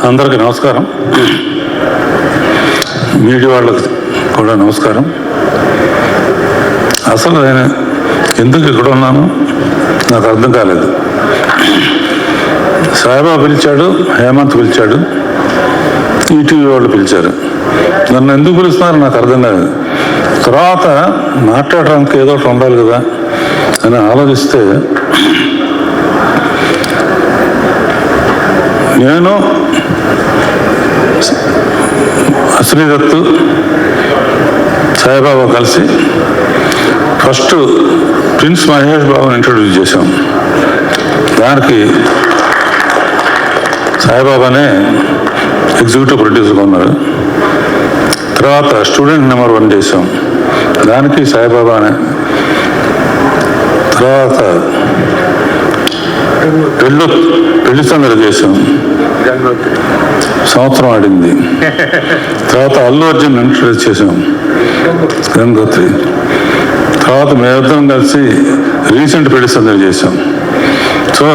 అందరికీ నమస్కారం. మీడియా వాళ్ళకి కూడా నమస్కారం. అసలు నేను ఎందుకు ఇక్కడ ఉన్నాను నాకు అర్థం కాలేదు. సాయిబాబా పిలిచాడు, హేమంత్ పిలిచాడు, ఈటీవీ వాళ్ళు పిలిచారు. నన్ను ఎందుకు పిలుస్తున్నారు నాకు అర్థం కాలేదు. తర్వాత మాట్లాడడానికి ఏదో ఒకటి ఉండాలి కదా అని ఆలోచిస్తే నేను శ్రీదత్తు సాయిబాబా కలిసి ఫస్ట్ ప్రిన్స్ మహేష్ బాబుని ఇంట్రడ్యూస్ చేశాం. దానికి సాయిబాబానే ఎగ్జిక్యూటివ్ ప్రొడ్యూసర్గా ఉన్నారు. తర్వాత స్టూడెంట్ నెంబర్ 1 చేసాం, దానికి సాయిబాబానే. తర్వాత పెళ్లి సందడి చేసాం, సంవత్సరం ఆడింది. తర్వాత అల్లు అర్జున్ ఇంట్రడ్యూస్ చేసాం, గంగోత్రి. తర్వాత మేమిద్దరం కలిసి రీసెంట్ పెళ్లి సందడి చేసాం. సో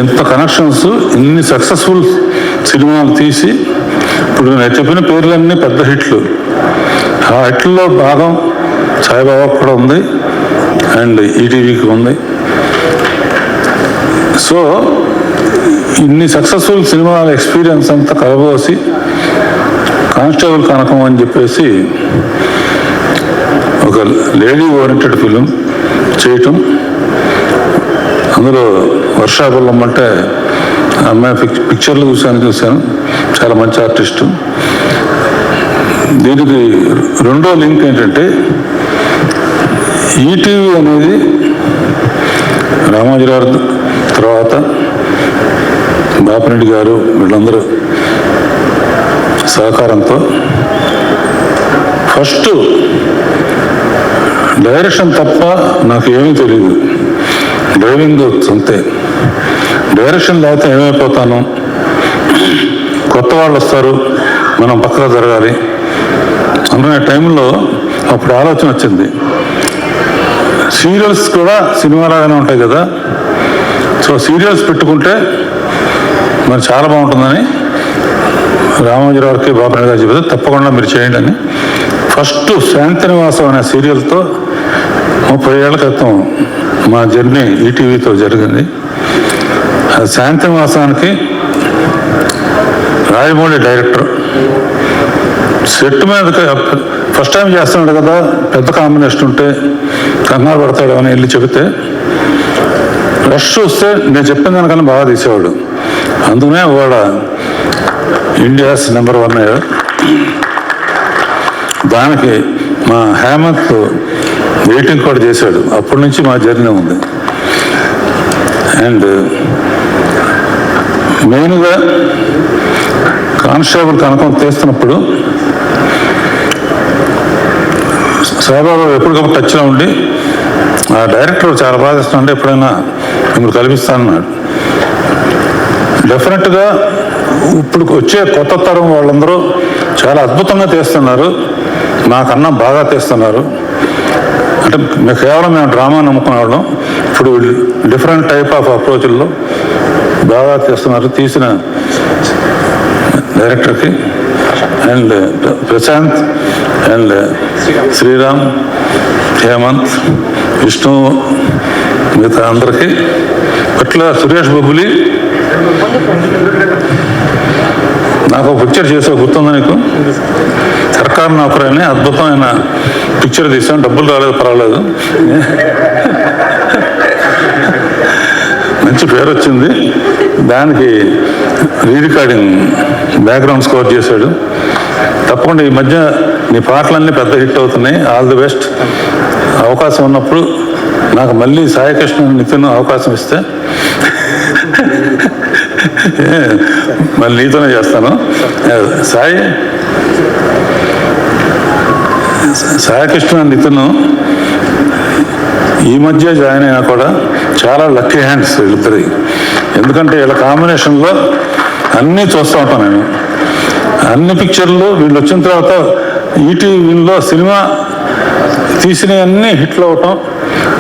ఇంత కనెక్షన్స్, ఇన్ని సక్సెస్ఫుల్ సినిమాలు తీసి ఇప్పుడు నేను చెప్పిన పేర్లన్నీ పెద్ద హిట్లు. ఆ హిట్లలో భాగం సాయిబాబా కూడా ఉంది అండ్ ఈటీవీకి ఉంది. సో ఇన్ని సక్సెస్ఫుల్ సినిమాల ఎక్స్పీరియన్స్ అంతా కలబోసి కానిస్టేబుల్ కనకం అని చెప్పేసి ఒక లేడీ ఓరియంటెడ్ ఫిలిం చేయటం. అందులో వర్షాబుల్లం అంటే అమ్మాయి పిక్చర్లు చూశాను, చాలా మంచి ఆర్టిస్టు. దీనికి రెండో లింక్ ఏంటంటే ఈటీవీ అనేది రామోజీరావు తర్వాత బాపిరెడ్డి గారు వీళ్ళందరూ సహకారంతో ఫస్ట్ డైరెక్షన్ తప్ప నాకు ఏమీ తెలియదు, డ్రైవింగ్ అంతే. డైరెక్షన్ లేకపోతే ఏమైపోతాను, కొత్త వాళ్ళు వస్తారు, మనం పక్కగా జరగాలి అనుకునే టైంలో అప్పుడు ఆలోచన వచ్చింది, సీరియల్స్ కూడా సినిమాలాగానే ఉంటాయి కదా, సో సీరియల్స్ పెట్టుకుంటే మరి చాలా బాగుంటుందని రామోజీరావుకి బాపిరెడ్డి గారు చెప్పేది తప్పకుండా మీరు చేయండి అని. ఫస్ట్ శాంతినివాసం అనే సీరియల్తో 30 ఏళ్ల క్రితం మా జర్నీ ఈటీవీతో జరిగింది. ఆ శాంతినివాసానికి రాజమౌళి డైరెక్టర్ సెట్ మీద ఫస్ట్ టైం చేస్తున్నాడు కదా, పెద్ద కాంబినేషన్ ఉంటే కంగారు పడతాడు అని వెళ్ళి చెబితే రష్ వస్తే నేను చెప్పిన దానికన్నా బాగా తీసేవాడు. అందుకనే వాడు ఇండియాస్ నెంబర్ 1 అయ్యాడు. దానికి మా హేమంత్ వెయిటింగ్ కూడా చేశాడు. అప్పటి నుంచి మా జర్నీ ఉంది. అండ్ మెయిన్గా కానిస్టేబుల్ కనకం తీస్తున్నప్పుడు సాయిబాబా ఎప్పటికప్పుడు టచ్లో ఉండి ఆ డైరెక్టర్ చాలా బాగా ఇస్తానంటే ఎప్పుడైనా మిమ్మల్ని కల్పిస్తానన్నాడు. డెఫినెట్గా ఇప్పుడు వచ్చే కొత్త తరం వాళ్ళందరూ చాలా అద్భుతంగా తీస్తున్నారు, నాకన్నా బాగా తీస్తున్నారు. అంటే కేవలం మేము డ్రామా నమ్ముకునేవాళ్ళం, ఇప్పుడు డిఫరెంట్ టైప్ ఆఫ్ అప్రోచ్ల్లో బాగా తీస్తున్నారు. తీసిన డైరెక్టర్కి అండ్ ప్రశాంత్ అండ్ శ్రీరామ్, హేమంత్, విష్ణు, మిగతా అందరికీ. అట్లా సురేష్ బొబ్బులి నాకు ఒక పిక్చర్ చేసావు, గుర్తుందా నీకు? సర్కార్ నౌకర్ అని అద్భుతమైన పిక్చర్ తీసాను, డబ్బులు రాలేదు పర్వాలేదు, మంచి పేరు వచ్చింది. దానికి రీరికార్డింగ్ బ్యాక్గ్రౌండ్ స్కోర్ చేశాడు. తప్పకుండా ఈ మధ్య నీ పాటలన్నీ పెద్ద హిట్ అవుతున్నాయి, ఆల్ ది బెస్ట్. అవకాశం ఉన్నప్పుడు నాకు మళ్ళీ సాయికృష్ణ నితిన్ అవకాశం ఇస్తే మళ్ళీ నీతోనే చేస్తాను. సాయికృష్ణ నితిన్ ఈ మధ్య జాయిన్ అయినా కూడా చాలా లక్కీ హ్యాండ్స్ వీళ్ళిద్దరి. ఎందుకంటే వీళ్ళ కాంబినేషన్లో అన్నీ చూస్తూ ఉంటాను నేను. అన్ని పిక్చర్లు వీళ్ళు వచ్చిన తర్వాత ఈటీవీలో సినిమా తీసినవన్నీ హిట్లు అవటం,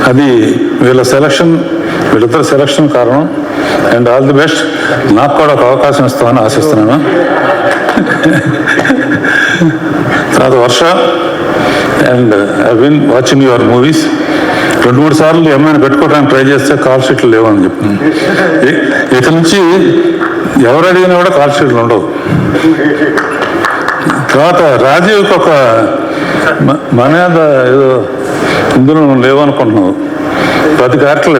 అది వీళ్ళ సెలక్షన్, వీళ్ళిద్దరు సెలక్షన్ కారణం. And all the best. నాకు కూడా ఒక అవకాశం ఇస్తామని ఆశిస్తున్నాను. తర్వాత Varsha and I been watching your movies. 2-3 సార్లు ఏమైనా పెట్టుకోవడానికి ట్రై చేస్తే కాల్ షీట్లు లేవని చెప్తున్నాను. ఇక నుంచి ఎవరు అడిగినా కూడా కాల్ షీట్లు ఉండవు. తర్వాత రాజీవ్కి ఒక మన ఏదో ఇందులో లేవనుకుంటున్నావు 10 క్యారెక్టర్లు